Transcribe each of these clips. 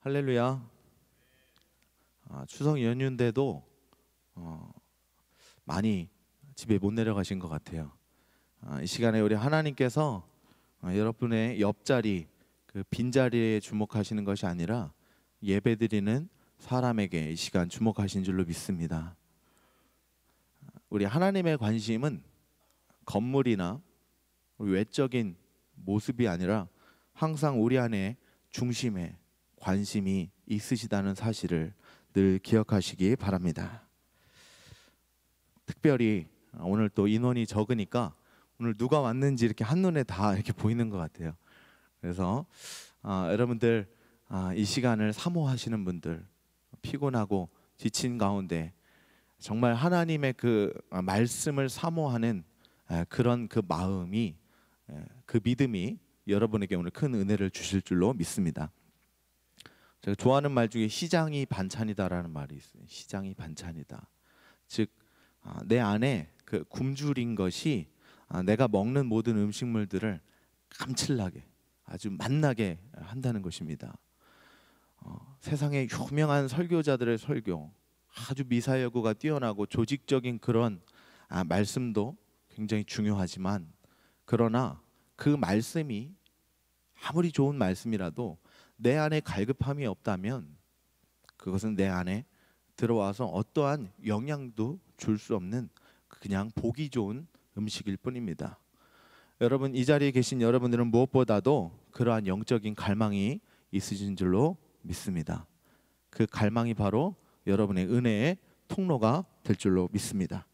할렐루야. 추석 연휴인데도 많이 집에 못 내려가신 것 같아요. 이 시간에 우리 하나님께서 여러분의 옆자리, 그 빈자리에 주목하시는 것이 아니라 예배드리는 사람에게 이 시간 주목하신 줄로 믿습니다. 우리 하나님의 관심은 건물이나 우리 외적인 모습이 아니라 항상 우리 안에 중심에 관심이 있으시다는 사실을 늘 기억하시기 바랍니다. 특별히 오늘 또 인원이 적으니까 오늘 누가 왔는지 이렇게 한눈에 다 이렇게 보이는 것 같아요. 그래서 여러분들 이 시간을 사모하시는 분들, 피곤하고 지친 가운데 정말 하나님의 그 말씀을 사모하는 그런 그 마음이, 그 믿음이 여러분에게 오늘 큰 은혜를 주실 줄로 믿습니다. 제가 좋아하는 말 중에 시장이 반찬이다라는 말이 있어요. 시장이 반찬이다. 즉 내 안에 그 굶주린 것이 내가 먹는 모든 음식물들을 감칠나게, 아주 맛나게 한다는 것입니다. 세상에 유명한 설교자들의 설교, 아주 미사여구가 뛰어나고 조직적인 그런 말씀도 굉장히 중요하지만, 그러나 그 말씀이 아무리 좋은 말씀이라도 내 안에 갈급함이 없다면 그것은 내 안에 들어와서 어떠한 영향도 줄 수 없는 그냥 보기 좋은 음식일 뿐입니다. 여러분, 이 자리에 계신 여러분들은 무엇보다도 그러한 영적인 갈망이 있으신 줄로 믿습니다. 그 갈망이 바로 여러분의 은혜의 통로가 될 줄로 믿습니다.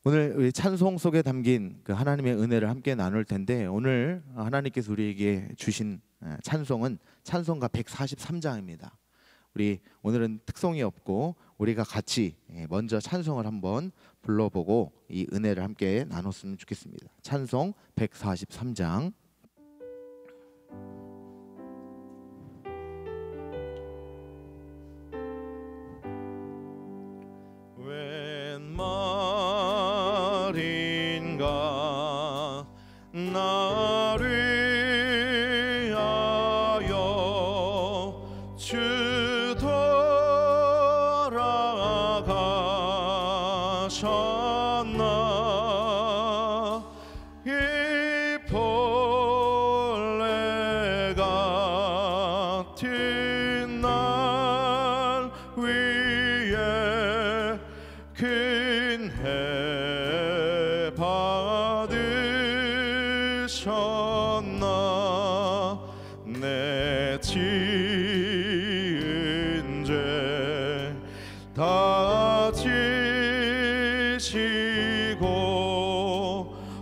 오늘 우리 찬송 속에 담긴 그 하나님의 은혜를 함께 나눌 텐데, 오늘 하나님께서 우리에게 주신 찬송은 찬송가 143장입니다. 우리 오늘은 특송이 없고 우리가 같이 먼저 찬송을 한번 불러보고 이 은혜를 함께 나눴으면 좋겠습니다. 찬송 143장. 웬 말인가 나를 위하여 주 돌아가셨나. 이 벌레 같은 날 위에 큰 해 받으셨나. 내 지은 죄 다 지시고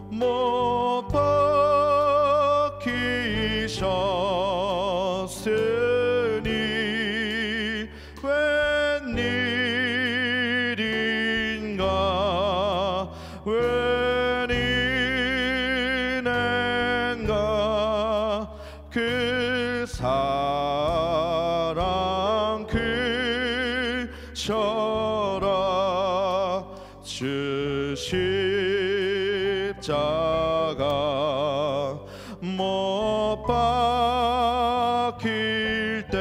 못 박히셨으니 웬일인가 웬은혜인가. 그 사랑 그쳐라. 주 십자가 못 박힐 때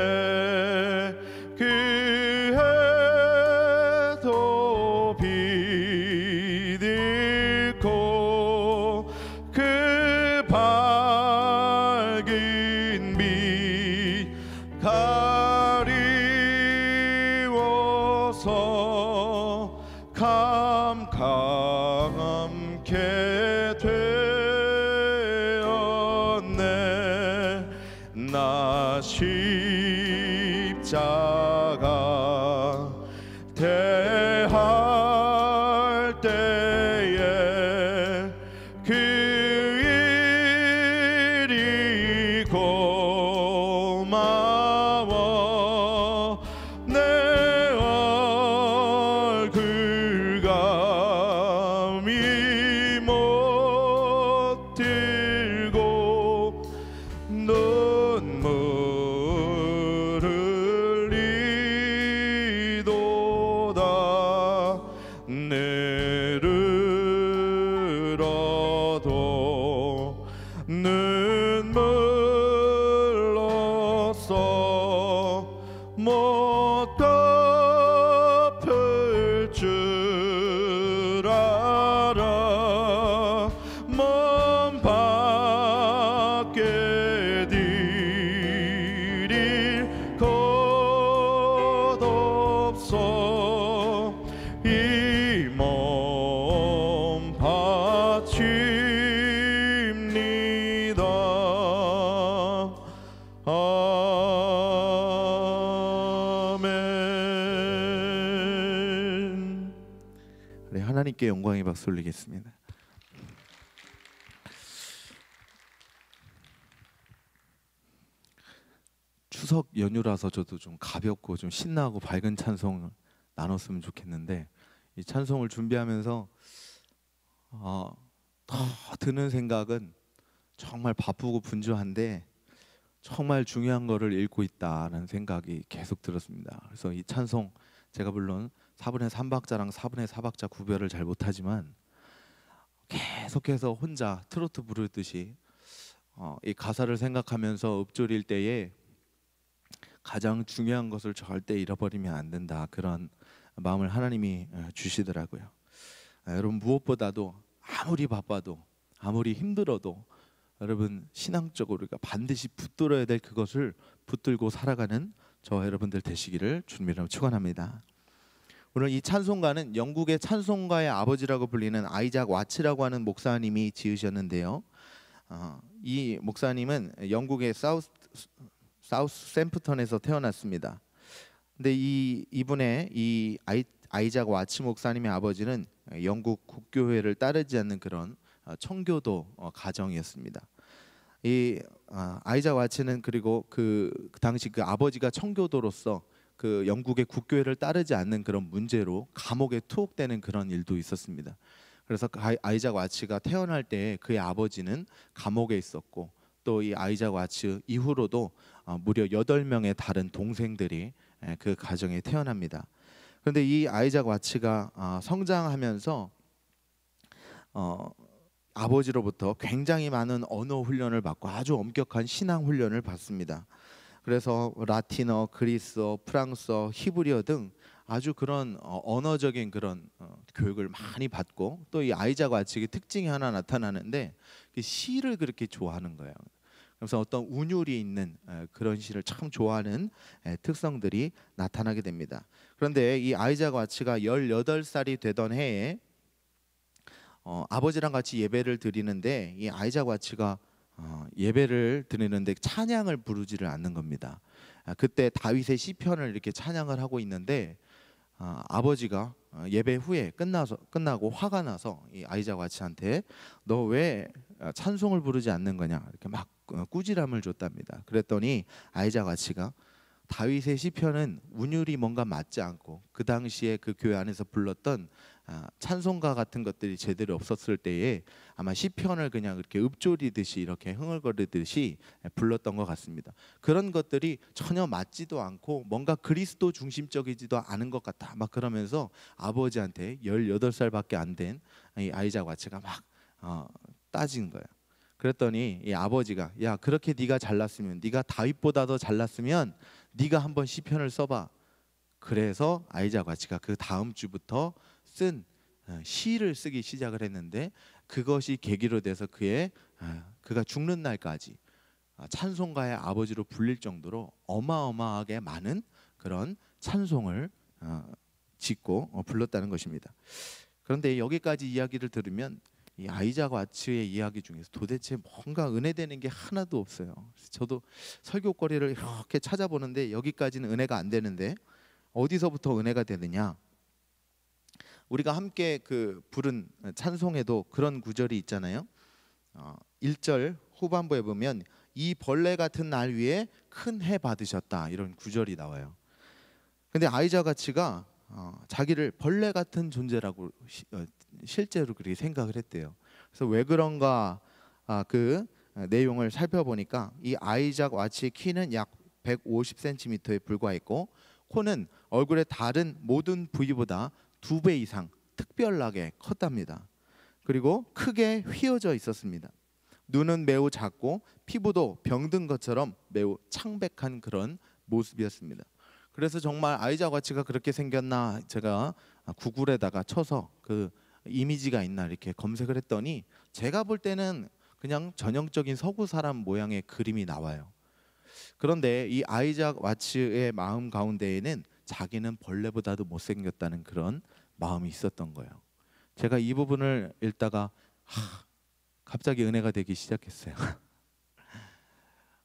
그 해도 비들고 그 밝은 빛 가리워서 캄캄케 되었네. 나 십자가 대할 때에 그 일이 고마워. 내 얼굴 감히 못 들고 눈물 흘리도다. 늘어도 눈물로써 하나님께 영광의 박수 올리겠습니다. 추석 연휴라서 저도 좀 가볍고 좀 신나고 밝은 찬송을 나눴으면 좋겠는데, 이 찬송을 준비하면서 더 드는 생각은 정말 바쁘고 분주한데 정말 중요한 거를 읽고 있다는 생각이 계속 들었습니다. 그래서 이 찬송, 제가 물론 4분의 3박자랑 4분의 4박자 구별을 잘 못하지만 계속해서 혼자 트로트 부르듯이 이 가사를 생각하면서 읊조릴 때에 가장 중요한 것을 절대 잃어버리면 안 된다, 그런 마음을 하나님이 주시더라고요. 여러분, 무엇보다도 아무리 바빠도 아무리 힘들어도 여러분, 신앙적으로 우리가 반드시 붙들어야 될 그것을 붙들고 살아가는 저와 여러분들 되시기를 주님으로 축원합니다. 오늘 이 찬송가는 영국의 찬송가의 아버지라고 불리는 아이작 와츠라고 하는 목사님이 지으셨는데요. 이 목사님은 영국의 사우스샘프턴에서 태어났습니다. 근데 이분의 이 아이작 와츠 목사님의 아버지는 영국 국교회를 따르지 않는 그런 청교도 가정이었습니다. 이 아이작 와츠는 그리고 그 당시 그 아버지가 청교도로서 그 영국의 국교회를 따르지 않는 그런 문제로 감옥에 투옥되는 그런 일도 있었습니다. 그래서 아이작 와츠가 태어날 때 그의 아버지는 감옥에 있었고, 또 이 아이작 와츠 이후로도 무려 8명의 다른 동생들이 그 가정에 태어납니다. 그런데 이 아이작 와츠가 성장하면서 아버지로부터 굉장히 많은 언어 훈련을 받고 아주 엄격한 신앙 훈련을 받습니다. 그래서 라틴어, 그리스어, 프랑스어, 히브리어 등 아주 그런 언어적인 그런 교육을 많이 받고, 또 이 아이작 와츠의 특징이 하나 나타나는데 시를 그렇게 좋아하는 거예요. 그래서 어떤 운율이 있는 그런 시를 참 좋아하는 특성들이 나타나게 됩니다. 그런데 이 아이작 와츠가 18살이 되던 해에 아버지랑 같이 예배를 드리는데, 이 아이작 와츠가 예배를 드리는데 찬양을 부르지를 않는 겁니다. 그때 다윗의 시편을 이렇게 찬양을 하고 있는데 아버지가 예배 후에 끝나고 화가 나서 이 아이작 와츠한테 너 왜 찬송을 부르지 않는 거냐, 이렇게 막 꾸지람을 줬답니다. 그랬더니 아이작 와츠가 다윗의 시편은 운율이 뭔가 맞지 않고 그 당시에 그 교회 안에서 불렀던 찬송가 같은 것들이 제대로 없었을 때에 아마 시편을 그냥 이렇게 읊조리듯이 이렇게 흥얼거리듯이 불렀던 것 같습니다. 그런 것들이 전혀 맞지도 않고 뭔가 그리스도 중심적이지도 않은 것 같다, 막 그러면서 아버지한테 18살밖에 안 된 이 아이작 와츠가 막 따진 거예요. 그랬더니 이 아버지가 야, 그렇게 네가 잘났으면, 네가 다윗보다 더 잘났으면 네가 한번 시편을 써봐. 그래서 아이작 와츠가 그 다음 주부터 쓴 시를 쓰기 시작을 했는데, 그것이 계기로 돼서 그가 죽는 날까지 찬송가의 아버지로 불릴 정도로 어마어마하게 많은 그런 찬송을 짓고 불렀다는 것입니다. 그런데 여기까지 이야기를 들으면 이 아이작 와츠의 이야기 중에서 도대체 뭔가 은혜되는 게 하나도 없어요. 저도 설교거리를 이렇게 찾아보는데 여기까지는 은혜가 안 되는데 어디서부터 은혜가 되느냐? 우리가 함께 부른 찬송에도 그런 구절이 있잖아요. 1절 후반부에 보면 이 벌레 같은 날 위에 큰 해 받으셨다, 이런 구절이 나와요. 근데 아이작 와츠가 자기를 벌레 같은 존재라고 실제로 그렇게 생각을 했대요. 그래서 왜 그런가 그 내용을 살펴보니까 이 아이작 와츠의 키는 약 150cm에 불과했고, 코는 얼굴의 다른 모든 부위보다 2배 이상 특별하게 컸답니다. 그리고 크게 휘어져 있었습니다. 눈은 매우 작고 피부도 병든 것처럼 매우 창백한 그런 모습이었습니다. 그래서 정말 아이작 와츠가 그렇게 생겼나 제가 구글에다가 쳐서 그 이미지가 있나 이렇게 검색을 했더니 제가 볼 때는 그냥 전형적인 서구 사람 모양의 그림이 나와요. 그런데 이 아이작 와츠의 마음 가운데에는 자기는 벌레보다도 못생겼다는 그런 마음이 있었던 거예요. 제가 이 부분을 읽다가 갑자기 은혜가 되기 시작했어요.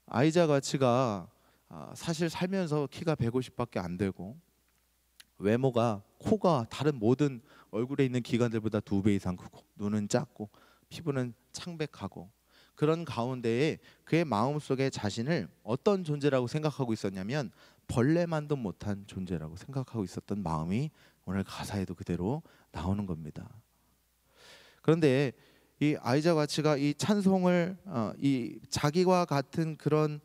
아이작 와츠가 사실 살면서 키가 150밖에 안 되고 외모가 코가 다른 모든 얼굴에 있는 기관들보다 2배 이상 크고 눈은 작고 피부는 창백하고 그런 가운데에 그의 마음속에 자신을 어떤 존재라고 생각하고 있었냐면 벌레만도 못한 존재라고 생각하고 있었던 마음이 오늘 가사에도 그대로 나오는 겁니다. 그런데 이 아이작 와츠가 이 찬송을 이 자기와 같은 그런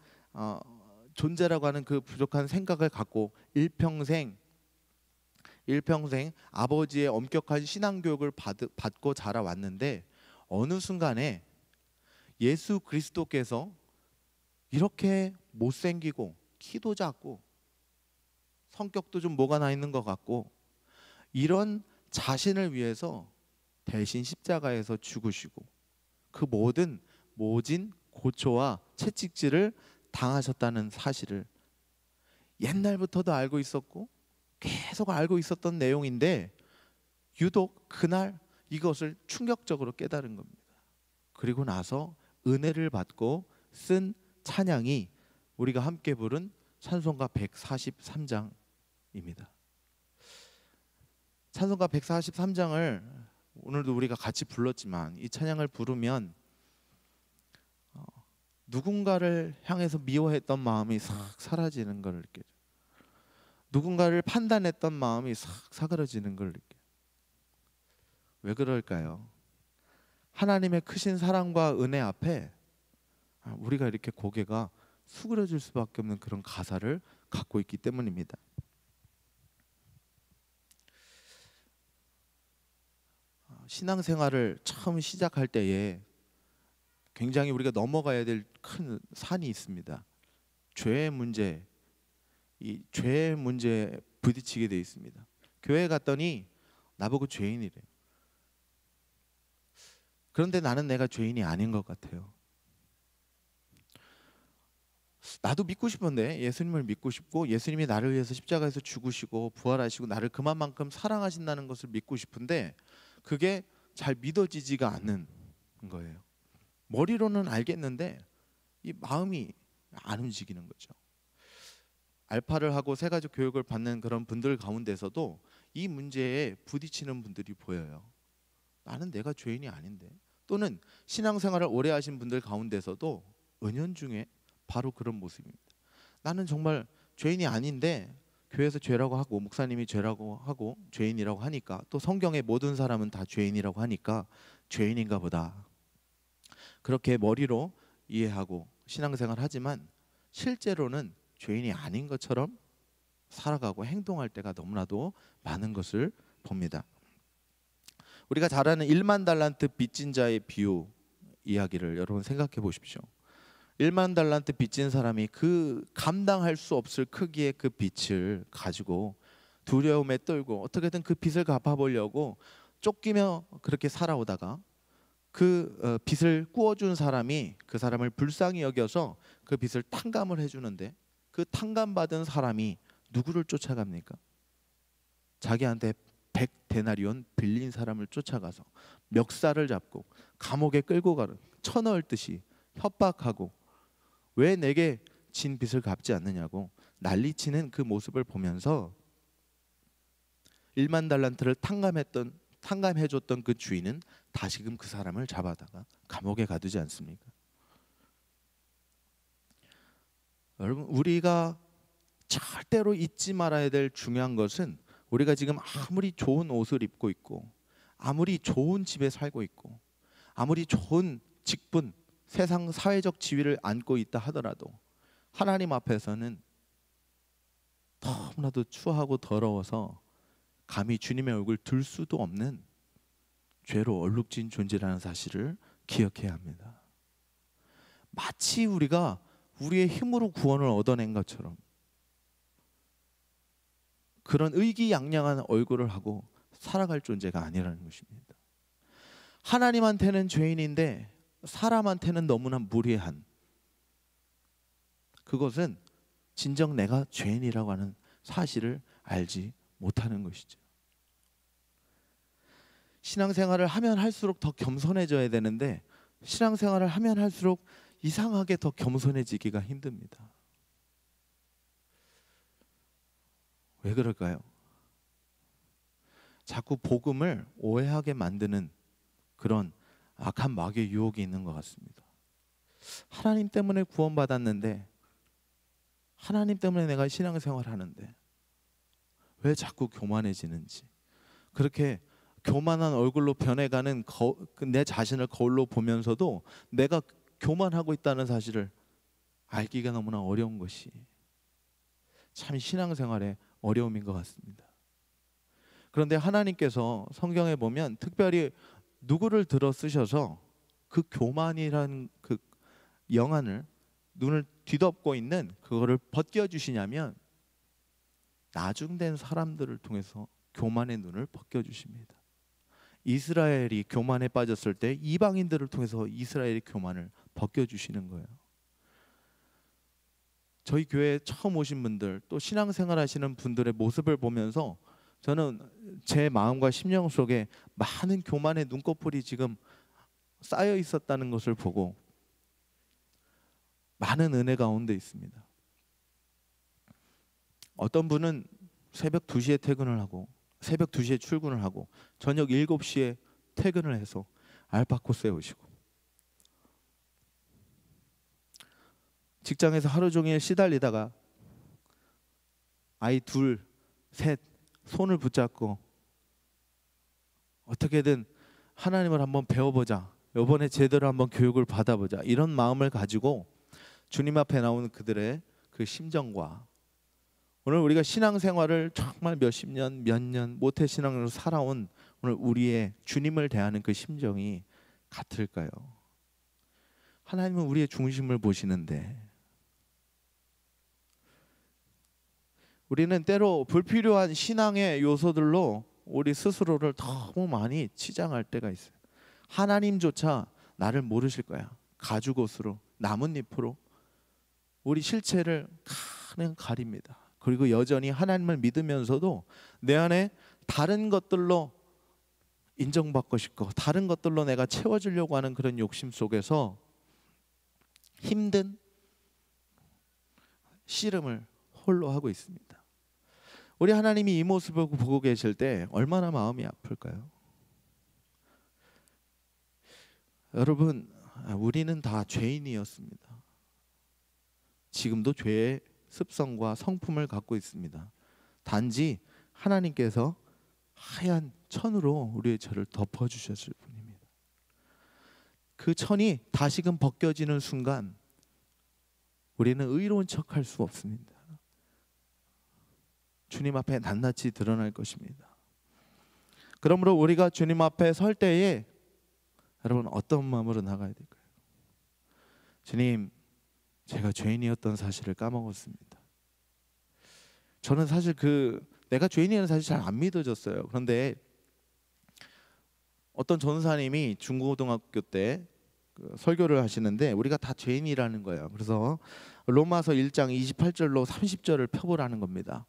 존재라고 하는 그 부족한 생각을 갖고 일평생 아버지의 엄격한 신앙 교육을 받고 자라왔는데 어느 순간에 예수 그리스도께서 이렇게 못생기고 키도 작고 성격도 좀 뭐가 나 있는 것 같고 이런 자신을 위해서 대신 십자가에서 죽으시고 그 모든 모진 고초와 채찍질을 당하셨다는 사실을 옛날부터도 알고 있었고 계속 알고 있었던 내용인데 유독 그날 이것을 충격적으로 깨달은 겁니다. 그리고 나서 은혜를 받고 쓴 찬양이 우리가 함께 부른 찬송가 143장입니다. 찬송가 143장을 오늘도 우리가 같이 불렀지만 이 찬양을 부르면 누군가를 향해서 미워했던 마음이 싹 사라지는 걸 느껴요. 누군가를 판단했던 마음이 싹 사그러지는 걸 느껴요. 왜 그럴까요? 하나님의 크신 사랑과 은혜 앞에 우리가 이렇게 고개가 수그러질 수밖에 없는 그런 가사를 갖고 있기 때문입니다. 신앙생활을 처음 시작할 때에 굉장히 우리가 넘어가야 될 큰 산이 있습니다. 죄의 문제, 이 죄의 문제에 부딪히게 돼 있습니다. 교회 갔더니 나보고 죄인이래. 그런데 나는 내가 죄인이 아닌 것 같아요. 나도 믿고 싶은데 예수님을 믿고 싶고 예수님이 나를 위해서 십자가에서 죽으시고 부활하시고 나를 그만큼 사랑하신다는 것을 믿고 싶은데 그게 잘 믿어지지가 않는 거예요. 머리로는 알겠는데 이 마음이 안 움직이는 거죠. 알파를 하고 새가족 교육을 받는 그런 분들 가운데서도 이 문제에 부딪히는 분들이 보여요. 나는 내가 죄인이 아닌데. 또는 신앙생활을 오래 하신 분들 가운데서도 은연중에 바로 그런 모습입니다. 나는 정말 죄인이 아닌데 교회에서 죄라고 하고 목사님이 죄라고 하고 죄인이라고 하니까 또 성경의 모든 사람은 다 죄인이라고 하니까 죄인인가 보다. 그렇게 머리로 이해하고 신앙생활 하지만 실제로는 죄인이 아닌 것처럼 살아가고 행동할 때가 너무나도 많은 것을 봅니다. 우리가 잘 아는 1만 달란트 빚진 자의 비유 이야기를 여러분 생각해 보십시오. 1만 달란트 빚진 사람이 그 감당할 수 없을 크기의 그 빚을 가지고 두려움에 떨고 어떻게든 그 빚을 갚아보려고 쫓기며 그렇게 살아오다가 그 빚을 꾸어준 사람이 그 사람을 불쌍히 여겨서 그 빚을 탕감을 해주는데 그 탕감받은 사람이 누구를 쫓아갑니까? 자기한테 100데나리온 빌린 사람을 쫓아가서 멱살을 잡고 감옥에 끌고 가는 쳐넣을 듯이 협박하고 왜 내게 진 빚을 갚지 않느냐고 난리치는 그 모습을 보면서 1만 달란트를 탕감해줬던 그 주인은 다시금 그 사람을 잡아다가 감옥에 가두지 않습니까? 여러분 우리가 절대로 잊지 말아야 될 중요한 것은 우리가 지금 아무리 좋은 옷을 입고 있고 아무리 좋은 집에 살고 있고 아무리 좋은 직분, 세상 사회적 지위를 안고 있다 하더라도 하나님 앞에서는 너무나도 추하고 더러워서 감히 주님의 얼굴 들 수도 없는 죄로 얼룩진 존재라는 사실을 기억해야 합니다. 마치 우리가 우리의 힘으로 구원을 얻어낸 것처럼 그런 의기양양한 얼굴을 하고 살아갈 존재가 아니라는 것입니다. 하나님한테는 죄인인데 사람한테는 너무나 무례한 그것은 진정 내가 죄인이라고 하는 사실을 알지 못하는 것이죠. 신앙생활을 하면 할수록 더 겸손해져야 되는데 신앙생활을 하면 할수록 이상하게 더 겸손해지기가 힘듭니다. 왜 그럴까요? 자꾸 복음을 오해하게 만드는 그런 악한 마귀의 유혹이 있는 것 같습니다. 하나님 때문에 구원받았는데, 하나님 때문에 내가 신앙생활 하는데 왜 자꾸 교만해지는지, 그렇게 교만한 얼굴로 변해가는 내 자신을 거울로 보면서도 내가 교만하고 있다는 사실을 알기가 너무나 어려운 것이 참 신앙생활의 어려움인 것 같습니다. 그런데 하나님께서 성경에 보면 특별히 누구를 들어 쓰셔서 그 교만이라는 그 영안을, 눈을 뒤덮고 있는 그거를 벗겨주시냐면 나중된 사람들을 통해서 교만의 눈을 벗겨주십니다. 이스라엘이 교만에 빠졌을 때 이방인들을 통해서 이스라엘의 교만을 벗겨주시는 거예요. 저희 교회에 처음 오신 분들, 또 신앙생활 하시는 분들의 모습을 보면서 저는 제 마음과 심령 속에 많은 교만의 눈꺼풀이 지금 쌓여 있었다는 것을 보고 많은 은혜 가운데 있습니다. 어떤 분은 새벽 2시에 퇴근을 하고 새벽 2시에 출근을 하고 저녁 7시에 퇴근을 해서 알파 코스에 오시고, 직장에서 하루 종일 시달리다가 아이 2, 3 손을 붙잡고 어떻게든 하나님을 한번 배워보자, 이번에 제대로 한번 교육을 받아보자, 이런 마음을 가지고 주님 앞에 나오는 그들의 그 심정과 오늘 우리가 신앙생활을 정말 몇십 년, 몇 년 모태신앙으로 살아온 오늘 우리의 주님을 대하는 그 심정이 같을까요? 하나님은 우리의 중심을 보시는데 우리는 때로 불필요한 신앙의 요소들로 우리 스스로를 너무 많이 치장할 때가 있어요. 하나님조차 나를 모르실 거야. 가죽옷으로, 나뭇잎으로 우리 실체를 가능 가립니다. 그리고 여전히 하나님을 믿으면서도 내 안에 다른 것들로 인정받고 싶고 다른 것들로 내가 채워주려고 하는 그런 욕심 속에서 힘든 씨름을 홀로 하고 있습니다. 우리 하나님이 이 모습을 보고 계실 때 얼마나 마음이 아플까요? 여러분, 우리는 다 죄인이었습니다. 지금도 죄의 습성과 성품을 갖고 있습니다. 단지 하나님께서 하얀 천으로 우리의 죄를 덮어주셨을 뿐입니다. 그 천이 다시금 벗겨지는 순간 우리는 의로운 척할 수 없습니다. 주님 앞에 낱낱이 드러날 것입니다. 그러므로 우리가 주님 앞에 설 때에 여러분 어떤 마음으로 나가야 될까요? 주님, 제가 죄인이었던 사실을 까먹었습니다. 저는 사실 내가 죄인이라는 사실 잘 안 믿어졌어요. 그런데 어떤 전사님이 중고등학교 때 설교를 하시는데 우리가 다 죄인이라는 거예요. 그래서 로마서 1장 28절로 30절을 펴보라는 겁니다.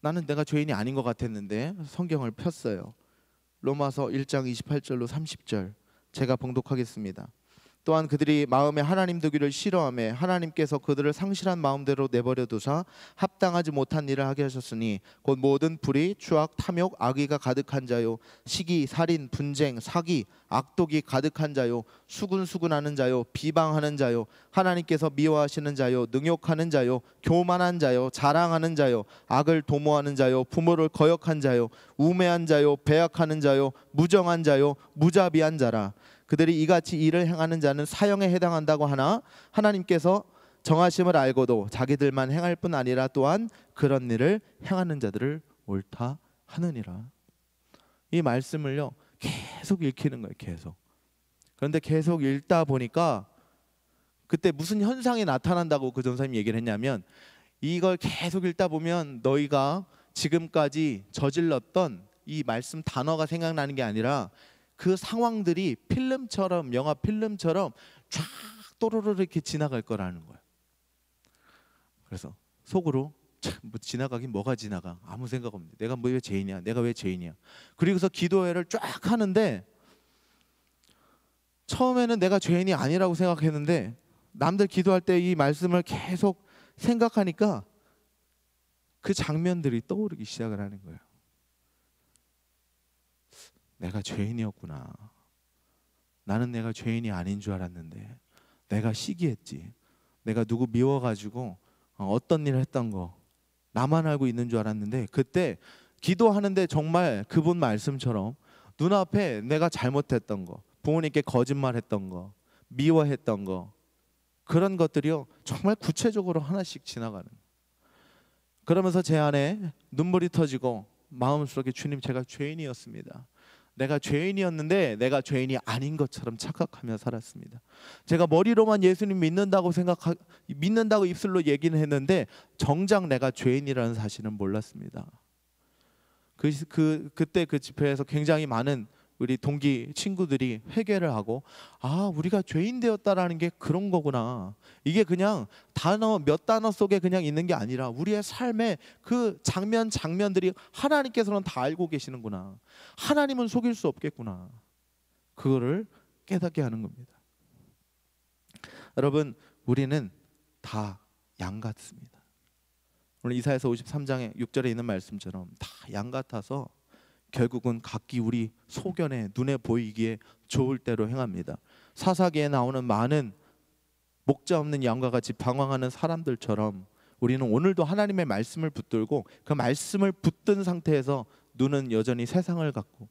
나는 내가 죄인이 아닌 것 같았는데 성경을 폈어요. 로마서 1장 28절로 30절 제가 봉독하겠습니다. 또한 그들이 마음에 하나님 두기를 싫어하며 하나님께서 그들을 상실한 마음대로 내버려 두사 합당하지 못한 일을 하게 하셨으니 곧 모든 불의, 추악, 탐욕, 악의가 가득한 자요, 시기, 살인, 분쟁, 사기, 악독이 가득한 자요, 수군수군하는 자요, 비방하는 자요, 하나님께서 미워하시는 자요, 능욕하는 자요, 교만한 자요, 자랑하는 자요, 악을 도모하는 자요, 부모를 거역한 자요, 우매한 자요, 배약하는 자요, 무정한 자요, 무자비한 자라. 그들이 이같이 일을 행하는 자는 사형에 해당한다고 하나 하나님께서 정하심을 알고도 자기들만 행할 뿐 아니라 또한 그런 일을 행하는 자들을 옳다 하느니라. 이 말씀을요 계속 읽히는 거예요. 계속. 그런데 계속 읽다 보니까 그때 무슨 현상이 나타난다고 그 전사님이 얘기를 했냐면, 이걸 계속 읽다 보면 너희가 지금까지 저질렀던 이 말씀 단어가 생각나는 게 아니라 그 상황들이 필름처럼, 영화 필름처럼 쫙 또로로 이렇게 지나갈 거라는 거예요. 그래서 속으로 뭐 지나가긴 뭐가 지나가, 아무 생각 없는데 내가 뭐 왜 죄인이야, 내가 왜 죄인이야. 그리고서 기도회를 쫙 하는데 처음에는 내가 죄인이 아니라고 생각했는데 남들 기도할 때 이 말씀을 계속 생각하니까 그 장면들이 떠오르기 시작을 하는 거예요. 내가 죄인이었구나. 나는 내가 죄인이 아닌 줄 알았는데 내가 시기했지. 내가 누구 미워가지고 어떤 일을 했던 거 나만 알고 있는 줄 알았는데, 그때 기도하는데 정말 그분 말씀처럼 눈앞에 내가 잘못했던 거, 부모님께 거짓말했던 거, 미워했던 거, 그런 것들이요 정말 구체적으로 하나씩 지나가는. 그러면서 제 안에 눈물이 터지고 마음속에 주님, 제가 죄인이었습니다. 내가 죄인이었는데 내가 죄인이 아닌 것처럼 착각하며 살았습니다. 제가 머리로만 예수님 믿는다고 입술로 얘기는 했는데 정작 내가 죄인이라는 사실은 몰랐습니다. 그때 그 집회에서 굉장히 많은 우리 동기 친구들이 회개를 하고, 우리가 죄인 되었다라는 게 그런 거구나. 이게 그냥 몇 단어 속에 그냥 있는 게 아니라 우리의 삶의 그 장면들이 하나님께서는 다 알고 계시는구나. 하나님은 속일 수 없겠구나. 그거를 깨닫게 하는 겁니다. 여러분, 우리는 다 양 같습니다. 오늘 이사야서 53장에 6절에 있는 말씀처럼 다 양 같아서 결국은 각기 우리 소견에 눈에 보이기에 좋을 대로 행합니다. 사사기에 나오는 많은 목자 없는 양과 같이 방황하는 사람들처럼 우리는 오늘도 하나님의 말씀을 붙들고 그 말씀을 붙든 상태에서 눈은 여전히 세상을 갖고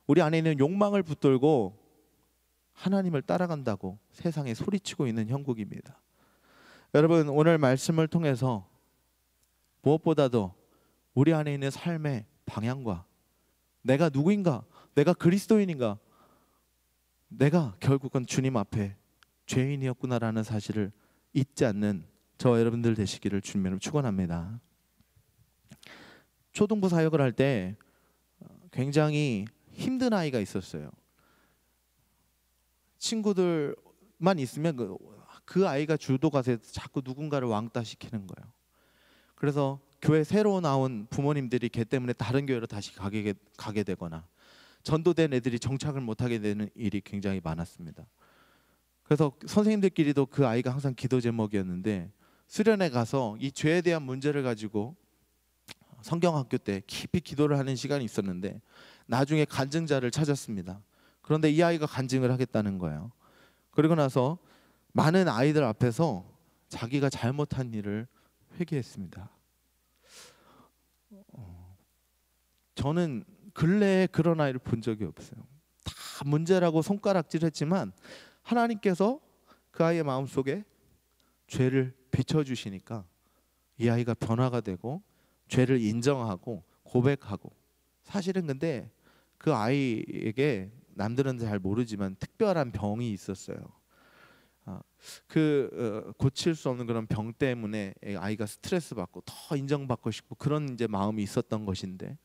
우리 안에 있는 욕망을 붙들고 하나님을 따라간다고 세상에 소리치고 있는 형국입니다. 여러분, 오늘 말씀을 통해서 무엇보다도 우리 안에 있는 삶의 방향과 내가 누구인가, 내가 그리스도인인가, 내가 결국은 주님 앞에 죄인이었구나라는 사실을 잊지 않는 저와 여러분들 되시기를 주님으로 축원합니다. 초등부 사역을 할 때 굉장히 힘든 아이가 있었어요. 친구들만 있으면 그 아이가 주도가서 자꾸 누군가를 왕따시키는 거예요. 그래서 교회 새로 나온 부모님들이 걔 때문에 다른 교회로 다시 가게 되거나 전도된 애들이 정착을 못하게 되는 일이 굉장히 많았습니다. 그래서 선생님들끼리도 그 아이가 항상 기도 제목이었는데, 수련회 가서 이 죄에 대한 문제를 가지고 성경학교 때 깊이 기도를 하는 시간이 있었는데 나중에 간증자를 찾았습니다. 그런데 이 아이가 간증을 하겠다는 거예요. 그리고 나서 많은 아이들 앞에서 자기가 잘못한 일을 회개했습니다. 저는 근래에 그런 아이를 본 적이 없어요. 다 문제라고 손가락질했지만 하나님께서 그 아이의 마음속에 죄를 비춰주시니까 이 아이가 변화가 되고 죄를 인정하고 고백하고, 사실은 근데 그 아이에게 남들은 잘 모르지만 특별한 병이 있었어요. 고칠 수 없는 그런 병 때문에 아이가 스트레스 받고 더 인정받고 싶고 그런 이제 마음이 있었던 것인데,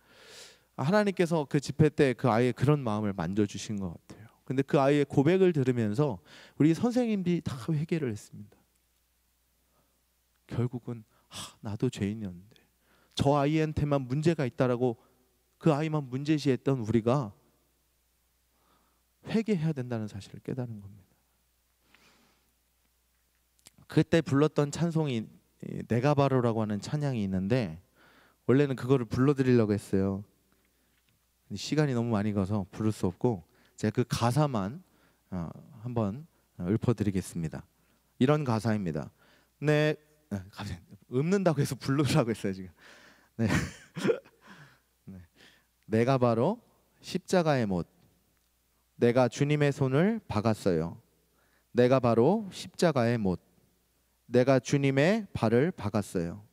하나님께서 그 집회 때 그 아이의 그런 마음을 만져주신 것 같아요. 근데 그 아이의 고백을 들으면서 우리 선생님들이 다 회개를 했습니다. 결국은 나도 죄인이었는데 저 아이한테만 문제가 있다라고 그 아이만 문제시했던 우리가 회개해야 된다는 사실을 깨달은 겁니다. 그때 불렀던 찬송이 내가 바로라고 하는 찬양이 있는데, 원래는 그거를 불러드리려고 했어요. 시간이 너무 많이 가서 부를 수 없고 제가 그 가사만 한번 읊어드리겠습니다. 이런 가사입니다. 갑자기 읊는다고 해서 부르라고 했어요 지금. 네. 내가 바로 십자가의 못, 내가 주님의 손을 박았어요. 내가 바로 십자가의 못, 내가 주님의 발을 박았어요.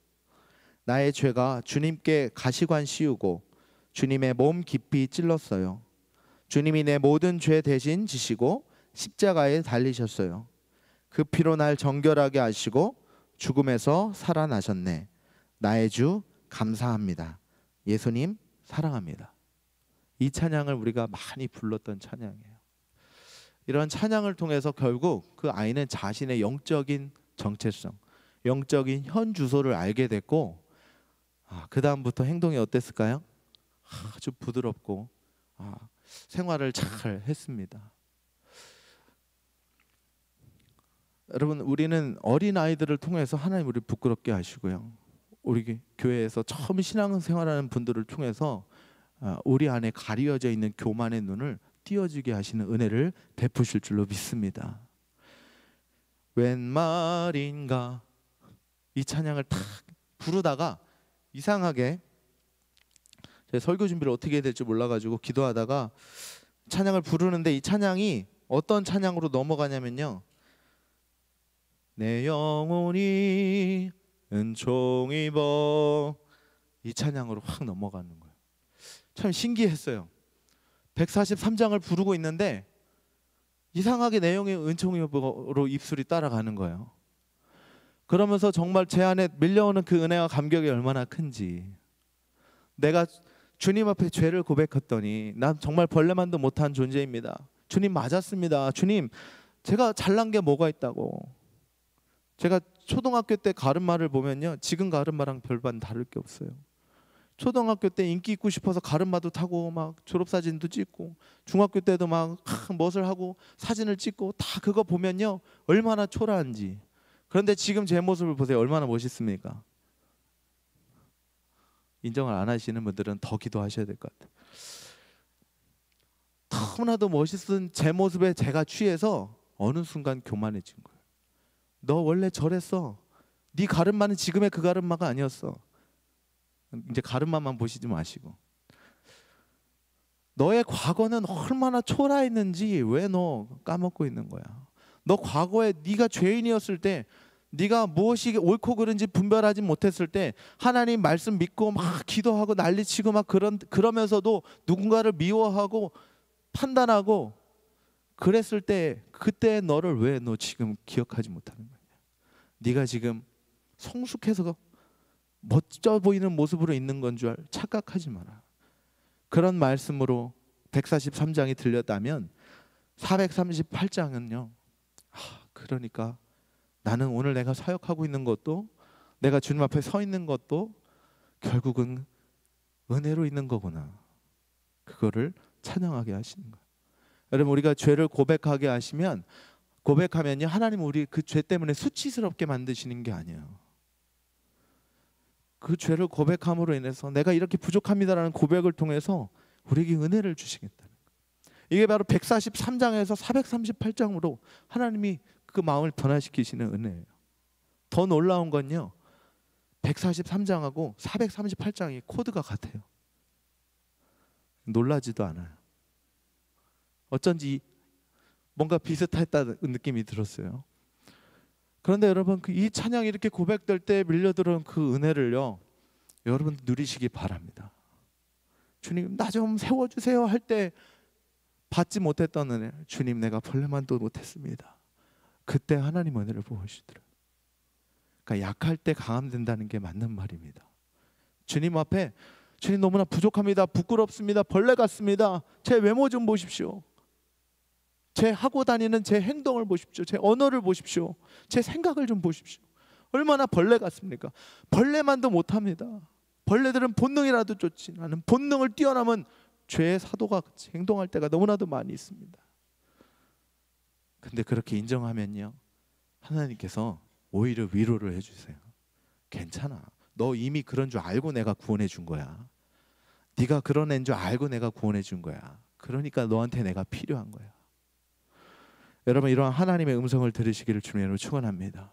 나의 죄가 주님께 가시관 씌우고 주님의 몸 깊이 찔렀어요. 주님이 내 모든 죄 대신 지시고 십자가에 달리셨어요. 그 피로 날 정결하게 하시고 죽음에서 살아나셨네. 나의 주 감사합니다. 예수님 사랑합니다. 이 찬양을 우리가 많이 불렀던 찬양이에요. 이런 찬양을 통해서 결국 그 아이는 자신의 영적인 정체성, 영적인 현 주소를 알게 됐고, 그 다음부터 행동이 어땠을까요? 아주 부드럽고 생활을 잘 했습니다. 여러분, 우리는 어린 아이들을 통해서 하나님 우리를 부끄럽게 하시고요, 우리 교회에서 처음 신앙생활하는 분들을 통해서 우리 안에 가려져 있는 교만의 눈을 띄어주게 하시는 은혜를 베푸실 줄로 믿습니다. 웬 말인가 이 찬양을 탁 부르다가 이상하게 제 설교 준비를 어떻게 해야 될지 몰라가지고 기도하다가 찬양을 부르는데 이 찬양이 어떤 찬양으로 넘어가냐면요, 내 영혼이 은총 입어, 이 찬양으로 확 넘어가는 거예요. 참 신기했어요. 143장을 부르고 있는데 이상하게 내용이 은총 입어로 입술이 따라가는 거예요. 그러면서 정말 제 안에 밀려오는 그 은혜와 감격이 얼마나 큰지, 내가 주님 앞에 죄를 고백했더니 난 정말 벌레만도 못한 존재입니다. 주님 맞았습니다. 주님 제가 잘난 게 뭐가 있다고. 제가 초등학교 때 가르마를 보면요, 지금 가르마랑 별반 다를 게 없어요. 초등학교 때 인기 있고 싶어서 가르마도 타고 막 졸업사진도 찍고, 중학교 때도 막 멋을 하고 사진을 찍고, 다 그거 보면요 얼마나 초라한지. 그런데 지금 제 모습을 보세요. 얼마나 멋있습니까? 인정을 안 하시는 분들은 더 기도하셔야 될 것 같아요. 너무나도 멋있은 제 모습에 제가 취해서 어느 순간 교만해진 거예요. 너 원래 저랬어. 네 가르마는 지금의 그 가르마가 아니었어. 이제 가르마만 보시지 마시고, 너의 과거는 얼마나 초라했는지 왜 너 까먹고 있는 거야. 너 과거에 네가 죄인이었을 때, 네가 무엇이 옳고 그른지 분별하지 못했을 때 하나님 말씀 믿고 막 기도하고 난리치고 막 그러면서도 누군가를 미워하고 판단하고 그랬을 때, 그때 너를 왜 너 지금 기억하지 못하는 거냐. 네가 지금 성숙해서 멋져 보이는 모습으로 있는 건 줄 착각하지 마라. 그런 말씀으로 143장이 들렸다면 438장은요, 그러니까 나는 오늘 내가 사역하고 있는 것도, 내가 주님 앞에 서 있는 것도 결국은 은혜로 있는 거구나. 그거를 찬양하게 하시는 거예요. 여러분, 우리가 죄를 고백하면요, 하나님은 우리 그 죄 때문에 수치스럽게 만드시는 게 아니에요. 그 죄를 고백함으로 인해서 내가 이렇게 부족합니다라는 고백을 통해서 우리에게 은혜를 주시겠다는 거예요. 이게 바로 143장에서 438장으로 하나님이 그 마음을 변화시키시는 은혜예요. 더 놀라운 건요, 143장하고 438장이 코드가 같아요. 놀라지도 않아요. 어쩐지 뭔가 비슷했다는 느낌이 들었어요. 그런데 여러분, 이 찬양이 이렇게 고백될 때 밀려들어온 그 은혜를요, 여러분 누리시기 바랍니다. 주님 나 좀 세워주세요 할 때 받지 못했던 은혜, 주님 내가 벌레만도 못했습니다. 그때 하나님 은혜를 부으시더라고요. 그러니까 약할 때 강함된다는 게 맞는 말입니다. 주님 앞에, 주님 너무나 부족합니다. 부끄럽습니다. 벌레 같습니다. 제 외모 좀 보십시오. 제 하고 다니는 제 행동을 보십시오. 제 언어를 보십시오. 제 생각을 좀 보십시오. 얼마나 벌레 같습니까? 벌레만도 못합니다. 벌레들은 본능이라도 쫓지, 나는 본능을 뛰어넘은 죄의 사도가 행동할 때가 너무나도 많이 있습니다. 근데 그렇게 인정하면요, 하나님께서 오히려 위로를 해주세요. 괜찮아. 너 이미 그런 줄 알고 내가 구원해 준 거야. 네가 그런 애인 줄 알고 내가 구원해 준 거야. 그러니까 너한테 내가 필요한 거야. 여러분, 이러한 하나님의 음성을 들으시기를 주님으로 축원합니다.